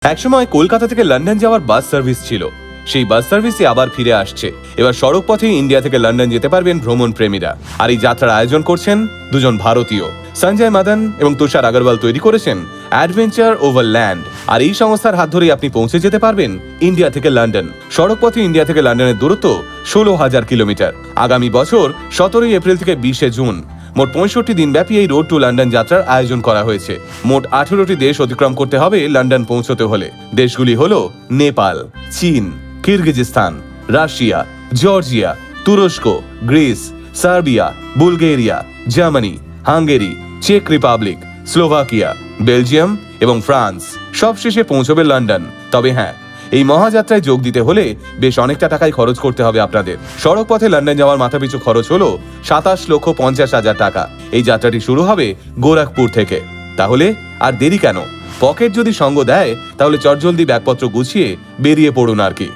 একসময় কলকাতা থেকে লন্ডন যাওয়ার বাস সার্ভিস ছিল। সেই বাস সার্ভিসে আবার ফিরে আসছে। এবার সড়ক পথে ইন্ডিয়া থেকে লন্ডন যেতে পারবেন ভ্রমণ প্রেমীরা। আর এই যাত্রার আয়োজন করছেন দুজন ভারতীয়, সঞ্জয় মাদন এবং তুষার আগরওয়াল তৈরি করেছেন অ্যাডভেঞ্চার ওভার ল্যান্ড। আর এই সংস্থার হাত ধরেই আপনি পৌঁছে যেতে পারবেন ইন্ডিয়া থেকে লন্ডন। সড়ক পথে ইন্ডিয়া থেকে লন্ডনের দূরত্ব 16,000 কিলোমিটার। আগামী বছর 17 এপ্রিল থেকে 20 জুন মোট 65 দিন ব্যাপী এই রোড টু লন্ডন যাত্রার আয়োজন করা হয়েছে। মোট 18টি দেশ অতিক্রম করতে হবে লন্ডন পৌঁছতে হলে। দেশগুলি হলো নেপাল, চীন, কিরগিজস্তান, রাশিয়া, জর্জিয়া, তুরস্ক, Greece, Serbia, Bulgaria, Germany, Hungary, চেক রিপাবলিক, স্লোভাকিয়া, বেলজিয়াম এবং ফ্রান্স। সবশেষে পৌঁছবে লন্ডন। তবে হ্যাঁ, এই মহাযাত্রায় যোগ দিতে হলে বেশ অনেকটা টাকাই খরচ করতে হবে আপনাদের। সড়ক পথে লন্ডন যাওয়ার মাথাপিছু খরচ হলো 27,50,000 টাকা। এই যাত্রাটি শুরু হবে গোরখপুর থেকে। তাহলে আর দেরি কেন? পকেট যদি সঙ্গ দেয় তাহলে চটজলদি ব্যাগপত্র গুছিয়ে বেরিয়ে পড়ুন আর কি।